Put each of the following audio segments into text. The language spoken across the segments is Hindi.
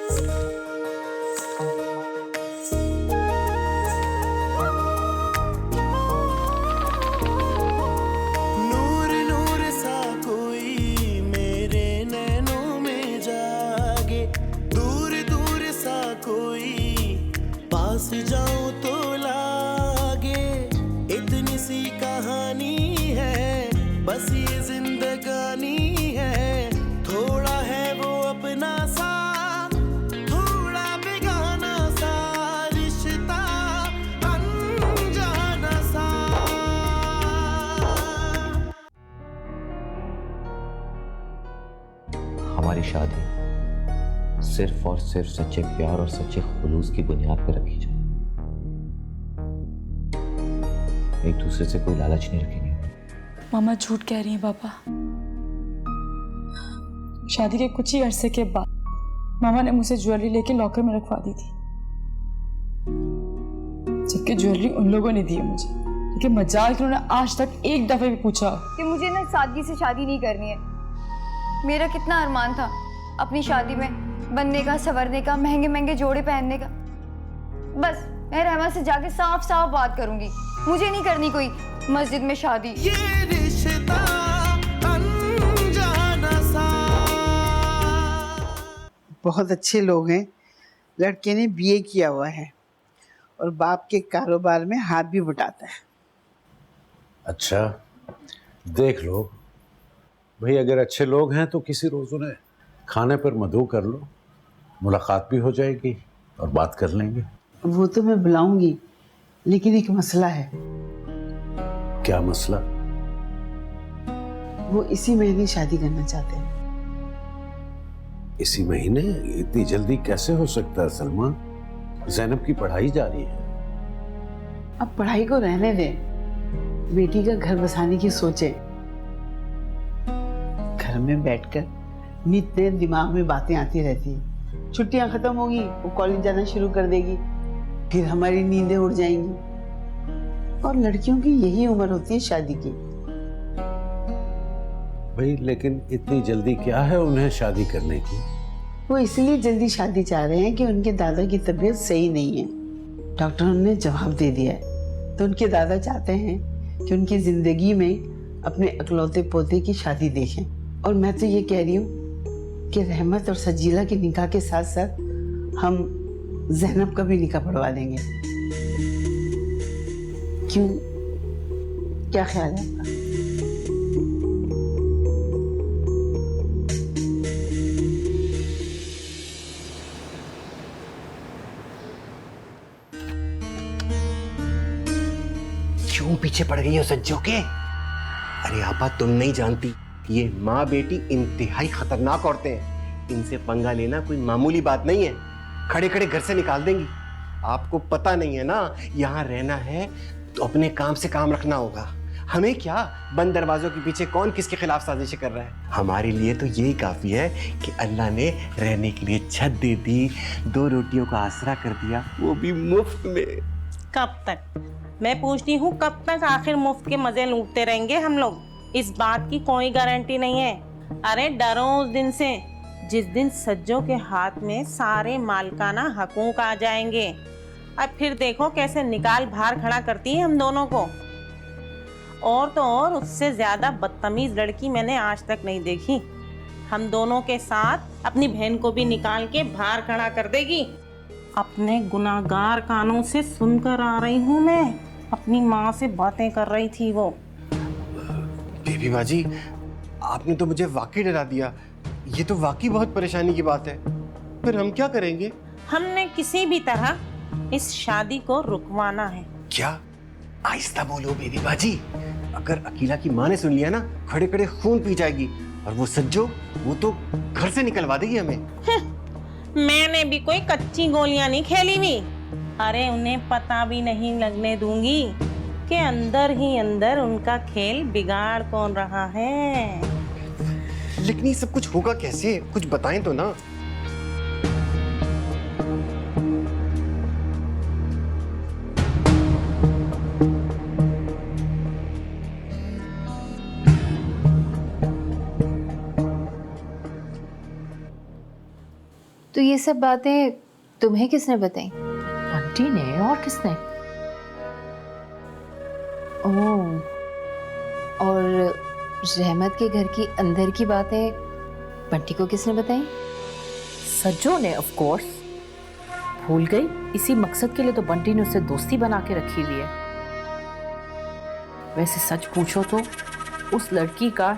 नूर नूर सा कोई मेरे नैनों में जागे, दूर दूर सा कोई पास जाऊं तो लागे। इतनी सी कहानी है, बस ये जिंदगानी है। थोड़ा है वो अपना सा, थोड़ा बेगाना सा, रिश्ता अनजाना सा। हमारी शादी सिर्फ और सिर्फ सच्चे प्यार और सच्चे खुलूस की बुनियाद पर रखी जाए। एक दूसरे से कोई लालच नहीं रखेंगे। मामा झूठ कह रही हैं पापा। शादी के कुछ ही अरसे के बाद मामा ने मुझे ज्वेलरी लेके लॉकर में रखवा दी थी, जबकि ज्वेलरी उन लोगों ने दी है मुझे। लेकिन मजाल कि उन्होंने आज तक एक दफे भी पूछा कि मुझे ना सादगी से शादी नहीं करनी है। मेरा कितना अरमान था अपनी शादी में बनने का, संवरने का, महंगे महंगे जोड़े पहनने का। बस मैं रहमा से जाके साफ साफ बात करूंगी, मुझे नहीं करनी कोई मस्जिद में शादी। ये रिश्ता अनजाना सा। बहुत अच्छे लोग हैं। लड़के ने बीए किया हुआ है और बाप के कारोबार में हाथ भी बटाता है। अच्छा, देख लो भाई, अगर अच्छे लोग हैं तो किसी रोज उन्हें खाने पर मदऊ कर लो, मुलाकात भी हो जाएगी और बात कर लेंगे। वो तो मैं बुलाऊंगी, लेकिन एक मसला है। क्या मसला? वो इसी महीने शादी करना चाहते हैं। इसी महीने? इतनी जल्दी कैसे हो सकता है सलमा? ज़ैनब की पढ़ाई जारी है। अब पढ़ाई को रहने दें, बेटी का घर बसाने की सोचें। घर में बैठकर नित्य दिमाग में बातें आती रहती हैं। छुट्टियां खत्म होगी, वो कॉलेज जाना शुरू कर देगी, फिर हमारी नींदें उड़ जाएंगी। और लड़कियों की यही उम्र होती है शादी की। भाई लेकिन इतनी जल्दी क्या है उन्हें शादी करने की? वो इसलिए जल्दी शादी चाह रहे हैं कि उनके दादा की तबीयत सही नहीं है। डॉक्टरों ने जवाब दे दिया है, तो उनके दादा चाहते हैं कि उनकी जिंदगी में अपने अकलौते पोते की शादी देखें। और मैं तो ये कह रही हूँ कि रहमत और सजीला के निकाह के साथ साथ हम ज़ैनब का भी निकाह पढ़वा देंगे। क्यों, क्या ख्याल है आपका? क्यों पीछे पड़ गई हो सज्जों के? अरे आपा, तुम नहीं जानती, ये माँ बेटी इंतहाई खतरनाक औरतें हैं। इनसे पंगा लेना कोई मामूली बात नहीं है। खड़े खड़े घर से निकाल देंगी। आपको पता नहीं है ना, यहाँ रहना है तो अपने काम से काम रखना होगा। हमें क्या, बंद दरवाजों के पीछे कौन किसके खिलाफ साजिशें कर रहा है। हमारे लिए तो यही काफी है कि अल्लाह ने रहने के लिए छत दे दी, 2 रोटियों का आसरा कर दिया, वो भी मुफ्त में। कब तक, मैं पूछती हूँ, कब तक आखिर मुफ्त के मजे लूटते रहेंगे हम लोग? इस बात की कोई गारंटी नहीं है। अरे डरो उस दिन से जिस दिन सज्जों के हाथ में सारे मालकाना हकूक आ जाएंगे। अब फिर देखो कैसे निकाल बाहर खड़ा करती है हम दोनों को। और तो और, उससे ज्यादा बदतमीज लड़की मैंने आज तक नहीं देखी। हम दोनों के साथ अपनी बहन को भी निकाल के बाहर खड़ा कर देगी। अपने गुनाहगार कानों से सुनकर आ रही हूँ मैं। अपनी माँ से बातें कर रही थी वो। बेबी बाजी, आपने तो मुझे वाकई डरा दिया। ये तो वाकई बहुत परेशानी की बात है। फिर हम क्या करेंगे? हमने किसी भी तरह इस शादी को रुकवाना है। क्या? आहिस्ता बोलो बेबी बाजी। अगर अकीला की माँ ने सुन लिया ना, खड़े खड़े खून पी जाएगी। और वो सज्जो, वो तो घर से निकलवा देगी हमें। मैंने भी कोई कच्ची गोलियां नहीं खेली हुई। अरे उन्हें पता भी नहीं लगने दूंगी कि अंदर ही अंदर उनका खेल बिगाड़ कौन रहा है। लेकिन ये सब कुछ होगा कैसे? कुछ बताएं तो ना। तो ये सब बातें तुम्हें किसने बताई? आंटी ने, और किसने? ओह, और रहमत के घर की अंदर की बातें बंटी को किसने बताई? सज्जो ने, ऑफ कोर्स। भूल गई? इसी मकसद के लिए तो बंटी ने उससे दोस्ती बना के रखी हुई है। वैसे सच पूछो तो उस लड़की का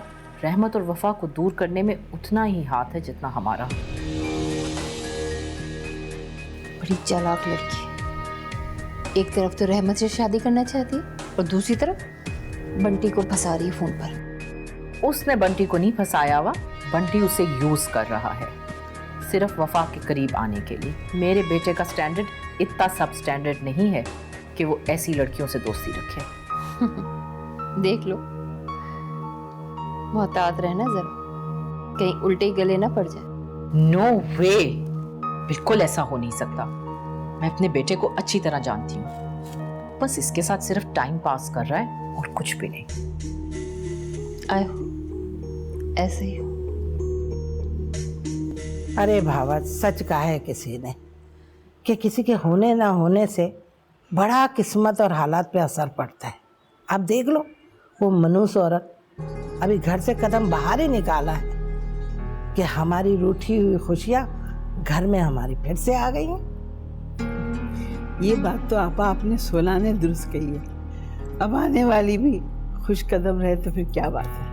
रहमत और वफा को दूर करने में उतना ही हाथ है जितना हमारा। बड़ी चालाक लड़की है। एक तरफ तो रहमत से शादी करना चाहती है और दूसरी तरफ बंटी को फंसा रही है फोन पर। उसने बंटी को नहीं फंसाया हुआ, बंटी उसे यूज कर रहा है सिर्फ वफा के करीब आने के लिए। मेरे बेटे का स्टैंडर्ड इतना सब स्टैंडर्ड नहीं है कि वो ऐसी लड़कियों से दोस्ती रखे। देख लो, मोहतात रहना जरा, कहीं उल्टे गले ना पड़ जाए। नो वे, बिल्कुल ऐसा हो नहीं सकता। मैं अपने बेटे को अच्छी तरह जानती हूँ, बस इसके साथ सिर्फ टाइम पास कर रहा है और कुछ भी नहीं। आए हो, ऐसे ही हो। अरे भावा, सच कहा है किसी ने कि किसी के होने ना होने से बड़ा किस्मत और हालात पे असर पड़ता है। अब देख लो, वो मनूस औरत अभी घर से कदम बाहर ही निकाला है कि हमारी रूठी हुई खुशियाँ घर में हमारी फिर से आ गई हैं। ये बात तो आपा आपने 16 ने दुरुस्त कही है। अब आने वाली भी खुश कदम रहे तो फिर क्या बात है।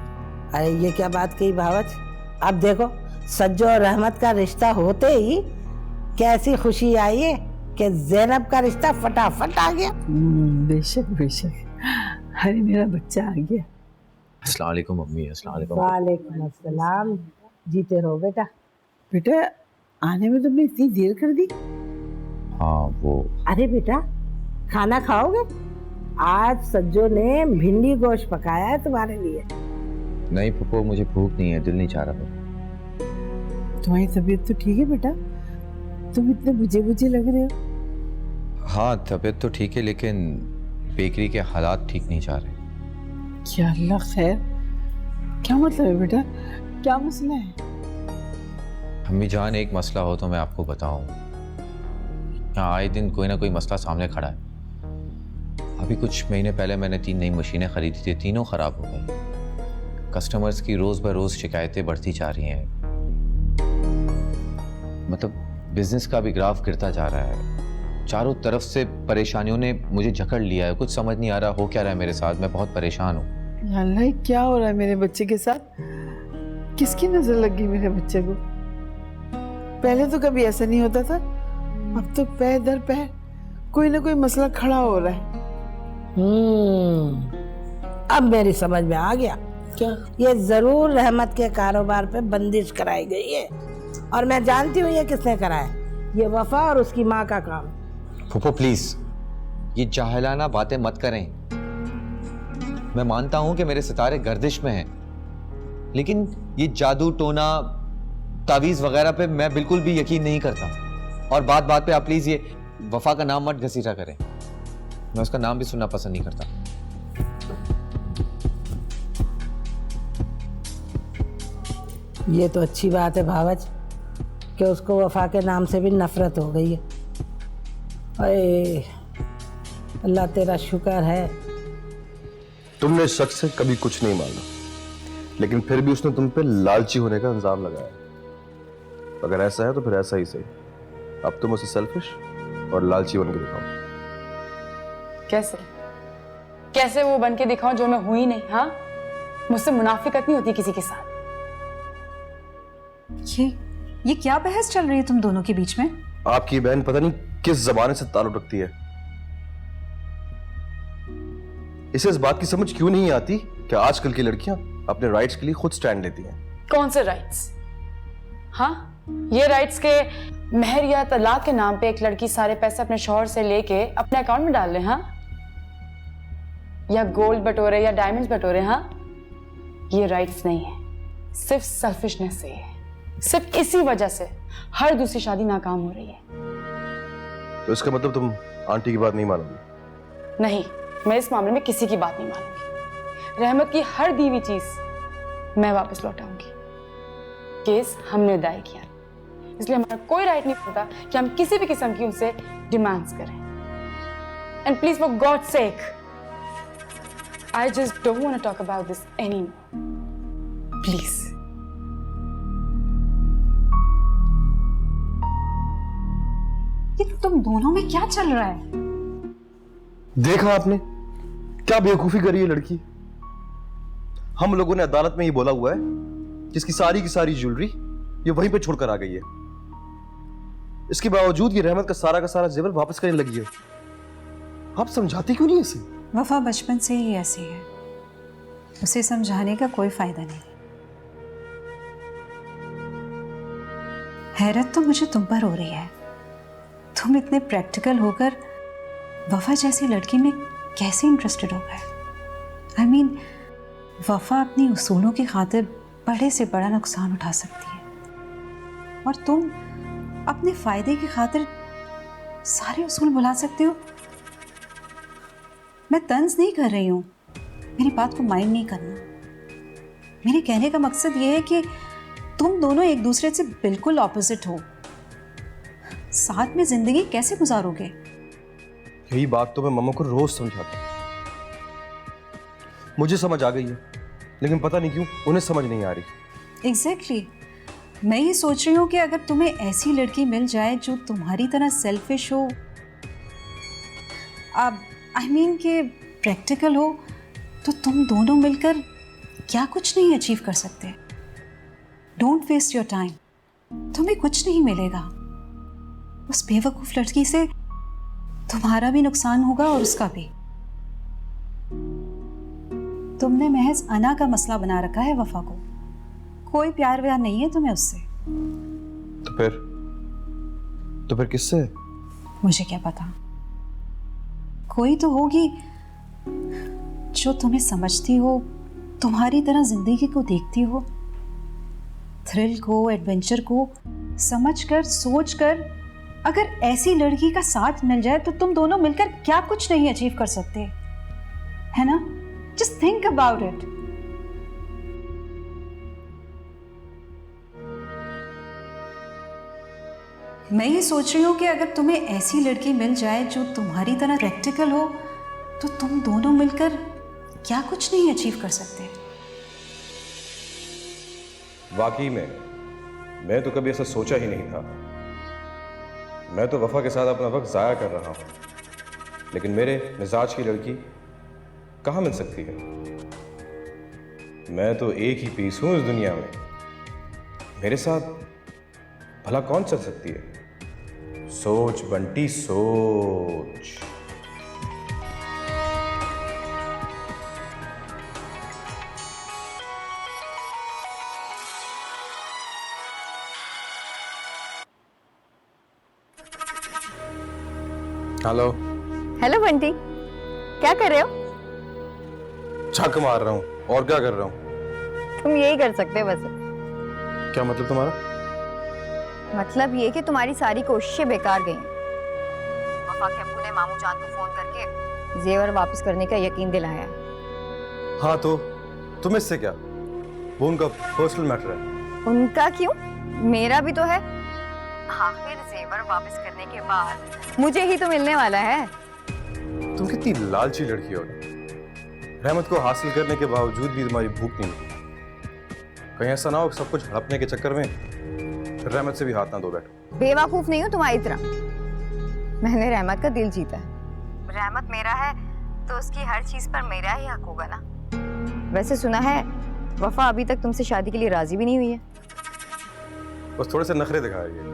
अरे ये क्या बात कही भावच। अब देखो, सज्जो और रहमत का रिश्ता होते ही कैसी खुशी आई है कि ज़ैनब का रिश्ता फटाफट आ गया। बेशक बेशक। अरे मेरा बच्चा आ गया। अस्सलाम वालेकुम मम्मी। अस्सलाम वालेकुम। वालेकुम अस्सलाम। जीते रहो बेटा। बेटा, आने में तुमने इतनी देर कर दी? हाँ वो। अरे बेटा, खाना खाओगे? आज सज्जो ने भिंडी गोश्त पकाया है तुम्हारे लिए। नहीं पप्पू, मुझे भूख नहीं है, दिल नहीं चाह रहा। तुम्हारी तबीयत तो ठीक है बेटा? तुम इतने बुझे बुझे लग रहे हो। हाँ तबीयत तो ठीक है, लेकिन बेकरी के हालात ठीक नहीं जा रहे। क्या अल्लाह खैर, क्या मतलब है बेटा? क्या मसला है? अम्मी जान, एक मसला हो तो मैं आपको बताऊं। यहाँ आए दिन कोई ना कोई मसला सामने खड़ा है। अभी कुछ महीने पहले मैंने 3 नई मशीनें खरीदी थी, तीनों ख़राब हो गई। कस्टमर्स की रोज़ ब रोज़ शिकायतें बढ़ती जा रही हैं। मतलब बिजनेस का भी ग्राफ गिरता जा रहा है। चारों तरफ से परेशानियों ने मुझे जकड़ लिया है। कुछ समझ नहीं आ रहा हो क्या रहा है मेरे साथ। मैं बहुत परेशान हूँ। अल्लाह, क्या हो रहा है मेरे बच्चे के साथ? किसकी नजर लग गई मेरे बच्चे को? पहले तो कभी ऐसा नहीं होता था, अब तो पैर दर पैर कोई ना कोई मसला खड़ा हो रहा है। अब मेरी समझ में आ गया। क्या? ये जरूर रहमत के कारोबार पे बंदिश कराई गई है, और मैं जानती हूँ ये किसने कराया। ये वफा और उसकी माँ का काम। फूफो प्लीज, ये जाहिलाना बातें मत करें। मैं मानता हूं कि मेरे सितारे गर्दिश में हैं, लेकिन ये जादू टोना तावीज वगैरह पे मैं बिल्कुल भी यकीन नहीं करता। और बात बात पे आप प्लीज ये वफा का नाम मत घसीटा करें। मैं उसका नाम भी सुनना पसंद नहीं करता। ये तो अच्छी बात है भावच कि उसको वफा के नाम से भी नफरत हो गई है। अरे अल्लाह तेरा शुक्र है। तुमने शख्स से कभी कुछ नहीं मांगा, लेकिन फिर भी उसने तुम पे लालची होने का इल्जाम लगाया। अगर ऐसा है तो फिर ऐसा ही सही। अब तुम उसे सेल्फिश और लालची बन के दिखाओ। कैसे कैसे वो बन के दिखाऊं जो मैं हुई नहीं? हाँ, मुझसे मुनाफिकत नहीं होती किसी के साथ। ये क्या बहस चल रही है तुम दोनों के बीच में? आपकी बहन पता नहीं किस जमाने से ताल्लुक रखती है। इसे इस बात की समझ क्यों नहीं आती कि आजकल की लड़कियां अपने राइट्स के लिए खुद स्टैंड लेती हैं। कौन से राइट्स? हाँ, ये राइट्स के महर या तलाक के नाम पे एक लड़की सारे पैसे अपने शौहर से लेके अपने अकाउंट में डाल ले? हाँ, या गोल्ड बटोरे या डायमंड्स बटोरे? हाँ, ये राइट्स नहीं है, सिर्फ सेल्फिशनेस से है। सिर्फ इसी वजह से हर दूसरी शादी नाकाम हो रही है। तो इसका मतलब तुम आंटी की बात नहीं मानोगी? नहीं, मैं इस मामले में किसी की बात नहीं मानूंगी। रहमत की हर दी हुई चीज मैं वापस लौटाऊंगी। केस हमने दायर किया, इसलिए हमारा कोई राइट नहीं बनता कि हम किसी भी किस्म की उनसे डिमांड्स करें। And please for God's sake, I just don't want to talk about this anymore, please. ये तुम दोनों में क्या चल रहा है? देखा आपने क्या बेवकूफी करी है लड़की। हम लोगों ने अदालत में ये बोला हुआ है कि इसकी सारी की सारी ज्वेलरी ये वहीं पे छोड़कर आ गई है। इसके बावजूद ये रहमत का सारा जेवर वापस करने लगी है। आप समझाती क्यों नहीं इसे? वफा बचपन से ही ऐसी है, उसे समझाने का कोई फायदा नहीं। हैरत तो मुझे तुम पर हो रही है। तुम इतने प्रैक्टिकल होकर वफा जैसी लड़की में कैसे इंटरेस्टेड हो गए? आई मीन, वफा अपनी उसूलों की खातिर बड़े से बड़ा नुकसान उठा सकती है और तुम अपने फायदे की खातिर सारे उसूल भुला सकते हो। मैं तंज नहीं कर रही हूं, मेरी बात को माइंड नहीं करना। मेरे कहने का मकसद ये है कि तुम दोनों एक दूसरे से बिल्कुल ऑपोजिट हो, साथ में जिंदगी कैसे गुजारोगे? यही बात तो मैं मम्मा को रोज समझाता हूं। मुझे समझ आ गई है, लेकिन पता नहीं क्यों उन्हें समझ नहीं आ रही। एग्जैक्टली मैं ये सोच रही हूँ कि अगर तुम्हें ऐसी लड़की मिल जाए जो तुम्हारी तरह सेल्फिश हो, अब आई मीन कि प्रैक्टिकल हो, तो तुम दोनों मिलकर क्या कुछ नहीं अचीव कर सकते। डोंट वेस्ट योर टाइम, तुम्हें कुछ नहीं मिलेगा। उस बेवकूफ लड़की से तुम्हारा भी नुकसान होगा और उसका भी। तुमने महज अना का मसला बना रखा है वफा को, कोई प्यार व्यार नहीं है तुम्हें उससे। तो फिर किससे? मुझे क्या पता, कोई तो होगी जो तुम्हें समझती हो, तुम्हारी तरह जिंदगी को देखती हो, थ्रिल को, एडवेंचर को समझकर, सोचकर। अगर ऐसी लड़की का साथ मिल जाए तो तुम दोनों मिलकर क्या कुछ नहीं अचीव कर सकते, है ना? Just think about it. मैं ये सोच रही हूँ कि अगर तुम्हें ऐसी लड़की मिल जाए जो तुम्हारी तरह प्रैक्टिकल हो, तो तुम दोनों मिलकर क्या कुछ नहीं अचीव कर सकते। वाकई में मैं तो कभी ऐसा सोचा ही नहीं था। मैं तो वफा के साथ अपना वक्त ज़ाया कर रहा हूँ, लेकिन मेरे मिजाज की लड़की कहाँ मिल सकती है? मैं तो एक ही पीस हूँ इस दुनिया में। मेरे साथ भला कौन चल सकती है? सोच बंटी सोच। हेलो। हेलो बंटी, क्या कर रहे हो? छक मार रहा हूँ, और क्या कर रहा हूँ? तुम यही कर सकते हो बस। क्या मतलब तुम्हारा? मतलब ये कि तुम्हारी सारी कोशिशें बेकार गई। वफा के अब्बू ने मामू जान को फोन करके जेवर वापस करने का यकीन दिलाया है। हाँ तो तुम्हें इससे क्या? वो उनका पर्सनल मैटर है। उनका क्यों? मेरा भी तो है। आखिर जेवर वापस करने के बाद मुझे ही तो मिलने वाला है। तुम कितनी लालची लड़की हो ना। रहमत को हासिल करने के बावजूद भी तुम्हारी भूख नहीं मिली। कहीं ऐसा ना हो सब कुछ हड़पने के चक्कर में रहमत से भी हाथ ना धो बैठो। बेवकूफ नहीं हूँ तुम्हारी तरह। मैंने रहमत का दिल जीता है। रहमत मेरा है तो उसकी हर चीज पर मेरा ही हक होगा ना। वैसे सुना है वफा अभी तक तुमसे शादी के लिए राजी भी नहीं हुई है। बस थोड़े से नखरे दिखा रही है,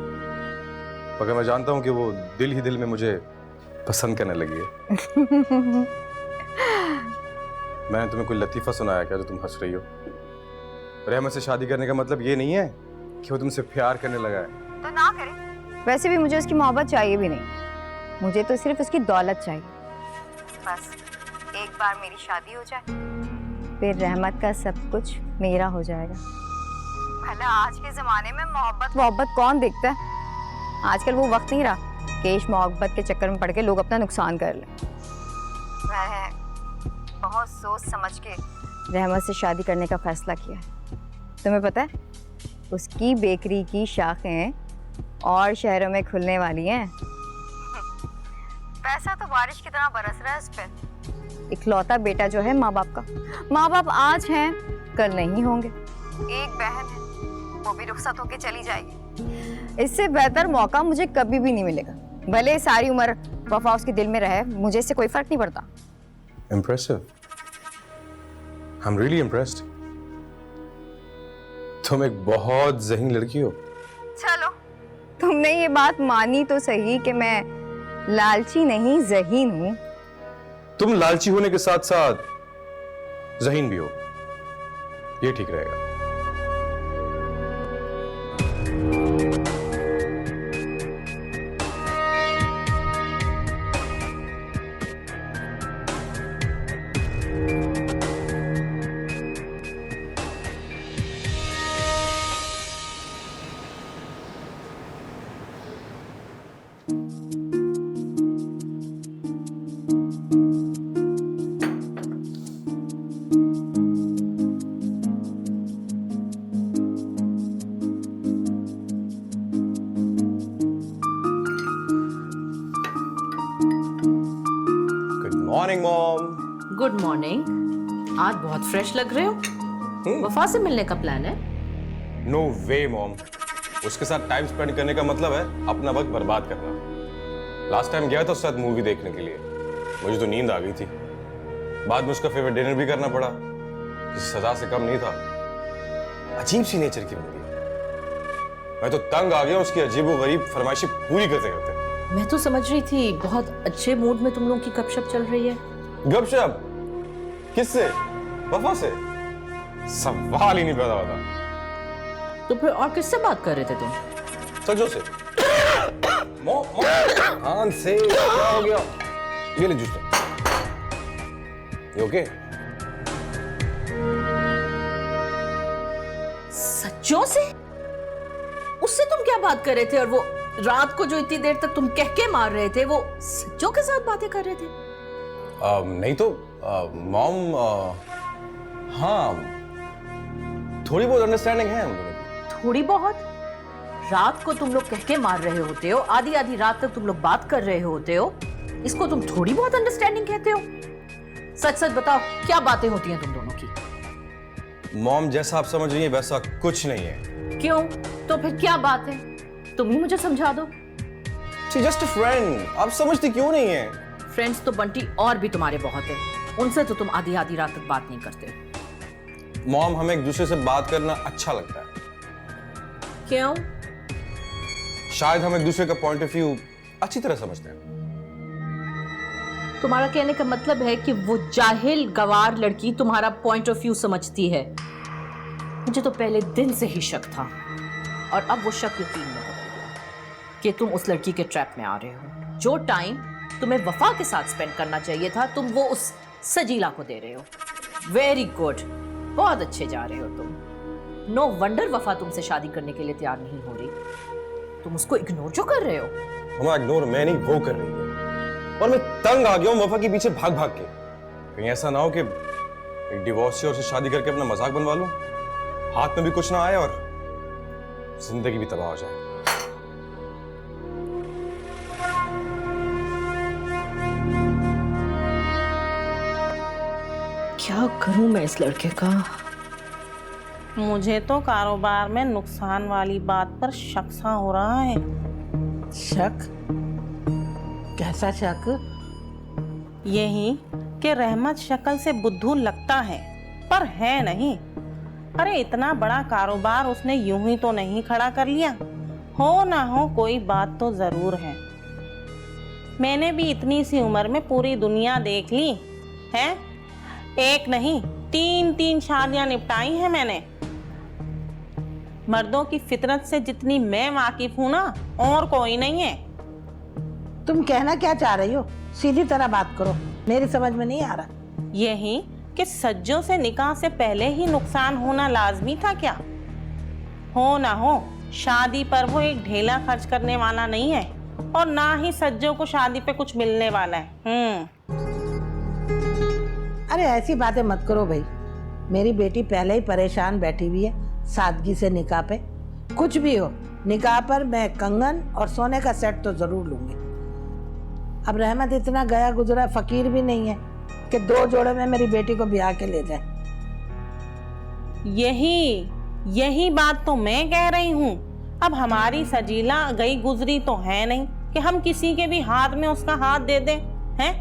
मगर मैं जानता हूँ कि वो दिल ही दिल में मुझे पसंद करने लगी है। मैंने तुम्हें कोई लतीफा सुनाया क्या जो तुम हंस रही हो? रहमत से शादी करने का मतलब ये नहीं है कि वो तुमसे प्यार करने लगा है। तो ना करे। वैसे भी मुझे उसकी मोहब्बत चाहिए भी नहीं, मुझे तो सिर्फ उसकी दौलत चाहिए। बस एक बार मेरी शादी हो जाए, फिर रहमत का सब कुछ मेरा हो जाएगा। भला आज के जमाने में मोहब्बत कौन देखता है? आजकल वो वक्त नहीं रहा कि इस मोहब्बत के चक्कर में पड़ के लोग अपना नुकसान कर लें। मैं बहुत सोच समझ के रहमत से शादी करने का फैसला किया है। तुम्हें पता है उसकी बेकरी की शाखें और शहरों में खुलने वाली हैं। पैसा तो बारिश की तरह बरस रहा है इस पे। इकलौता बेटा जो है माँ बाप का, माँ बाप आज हैं कल नहीं होंगे। एक बहन है, वो भी रुखसत होके चली जाएगी। इससे बेहतर मौका मुझे कभी भी नहीं मिलेगा। भले सारी उम्र वफा उसके दिल में रहे, मुझे इससे कोई फर्क नहीं पड़ता। Impressive. I'm really impressed. तुम एक बहुत ज़हीन लड़की हो। चलो, तुमने ये बात मानी तो सही कि मैं लालची नहीं ज़हीन हूँ। तुम लालची होने के साथ साथ ज़हीन भी हो, ये ठीक रहेगा। Morning mom. Good morning. आज बहुत फ्रेश लग रहे हो। वफा से मिलने का प्लान है? नो वे मॉम, उसके साथ टाइम स्पेंड करने का मतलब है अपना वक्त बर्बाद करना। लास्ट टाइम गया था उसके साथ मूवी देखने के लिए, मुझे तो नींद आ गई थी। बाद में उसका फेवरेट डिनर भी करना पड़ा, जिस सजा से कम नहीं था। अजीब सी नेचर की बंदी है। मैं तो तंग आ गया उसकी अजीबोगरीब फरमाइशें पूरी करते करते। मैं तो समझ रही थी बहुत अच्छे मूड में तुम लोगों की गपशप चल रही है। गपशप? किससे? वफा से? सवाल ही नहीं पैदा होता। तो फिर और किससे बात कर रहे थे तुम? सजो से। हाँ से क्या हो गया? ये ले जूस। ये ओके? सच्चों से? उससे तुम क्या बात कर रहे थे? और वो रात को जो इतनी देर तक तुम कह के मार रहे थे, वो सच्चों के साथ बातें कर रहे थे? नहीं तो मॉम, हाँ थोड़ी बहुत अंडरस्टैंडिंग है हम दोनों की। थोड़ी बहुत? रात को तुम लोग कह के मार रहे होते हो, आधी आधी रात तक तुम लोग बात कर रहे होते हो, इसको तुम थोड़ी बहुत अंडरस्टैंडिंग कहते हो? सच सच बताओ, क्या बातें होती हैं तुम दोनों की? मॉम जैसा आप समझ रही हैं वैसा कुछ नहीं है। क्यों? तो फिर क्या बात है? तुम ही मुझे समझा दो। She's just a friend, आप समझती क्यों नहीं है? फ्रेंड्स तो बंटी और भी तुम्हारे बहुत है, उनसे तो तुम आधी आधी रात तक बात नहीं करते। मॉम हमें एक दूसरे से बात करना अच्छा लगता है। क्यों? शायद हम एक दूसरे का पॉइंट ऑफ व्यू अच्छी तरह समझते हैं। तुम्हारा कहने का मतलब है कि वो जाहिल गवार लड़की तुम्हारा पॉइंट ऑफ व्यू समझती है। मुझे तो पहले दिन से ही शक था, और अब वो शक यकीन में हो गया कि तुम उस लड़की के ट्रैप में आ रहे हो। जो टाइम तुम्हें वफा के साथ स्पेंड करना चाहिए था, तुम वो उस सजीला को दे रहे हो। वेरी गुड, बहुत अच्छे जा रहे हो तुम। नो वंडर वफा तुमसे शादी करने के लिए तैयार नहीं हो रही। तुम उसको इग्नोर जो कर रहे हो। हमारा इग्नोर मैं नहीं, वो कर रही है। और मैं तंग आ गया हूँ वफा के पीछे भाग भाग के। कहीं ऐसा ना हो कि एक डिवोर्सी और से शादी करके अपना मजाक बनवा लूं, हाथ में भी कुछ ना आए और जिंदगी भी तबाह हो जाए। क्या करूं मैं इस लड़के का? मुझे तो कारोबार में नुकसान वाली बात पर शक सा हो रहा है। शक? कैसा शक? यही कि रहमत शक्ल से बुद्धू लगता है पर है नहीं। अरे इतना बड़ा कारोबार उसने यूं ही तो नहीं खड़ा कर लिया। हो ना हो कोई बात तो जरूर है। मैंने भी इतनी सी उम्र में पूरी दुनिया देख ली है। एक नहीं 3 शादियां निपटाई हैं मैंने। मर्दों की फितरत से जितनी मैं वाकिफ हूं ना, और कोई नहीं है। तुम कहना क्या चाह रही हो? सीधी तरह बात करो, मेरी समझ में नहीं आ रहा। यही कि सज्जों से निकाह से पहले ही नुकसान होना लाजमी था क्या? हो ना हो शादी पर वो एक ढेला खर्च करने वाला नहीं है, और ना ही सज्जों को शादी पे कुछ मिलने वाला है। अरे ऐसी बातें मत करो भाई। मेरी बेटी पहले ही परेशान बैठी हुई है सादगी से निकाह पे। कुछ भी हो, निकाह पर मैं कंगन और सोने का सेट तो जरूर लूंगी। अब रहमत इतना गया गुजरा फकीर भी नहीं है कि 2 जोड़े में मेरी बेटी को ब्याह के ले जाए। यही बात तो मैं कह रही हूँ। अब हमारी सजीला गई गुजरी तो है नहीं कि हम किसी के भी हाथ में उसका हाथ दे दें, हैं?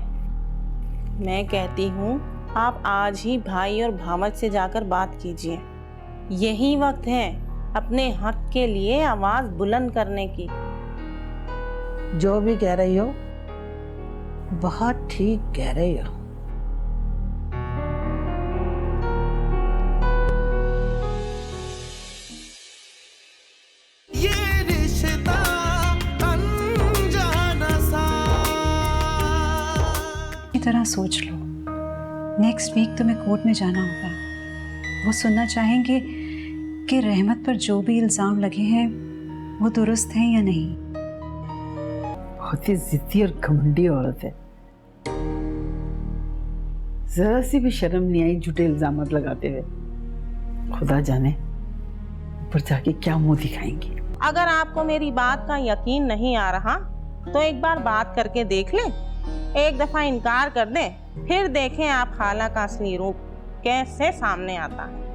मैं कहती हूँ आप आज ही भाई और भावज से जाकर बात कीजिए। यही वक्त है अपने हक के लिए आवाज बुलंद करने की। जो भी कह रही हो बहुत ठीक कह रही हो। ये रिश्ता अनजाना सा। की तरह सोच लो, नेक्स्ट वीक तुम्हें कोर्ट में जाना होगा। वो सुनना चाहेंगे कि रहमत पर जो भी इल्ज़ाम लगे हैं वो दुरुस्त हैं या नहीं। बहुत ही जिद्दी और घमंडी औरत है, जरा सी भी शर्म नहीं आई झूठे इल्जाम लगाते हुए। खुदा जाने ऊपर जाके क्या मुंह दिखाएंगी। अगर आपको मेरी बात का यकीन नहीं आ रहा तो एक बार बात करके देख लें। एक दफा इनकार कर दें, फिर देखें आप खाला का असली रूप कैसे सामने आता है।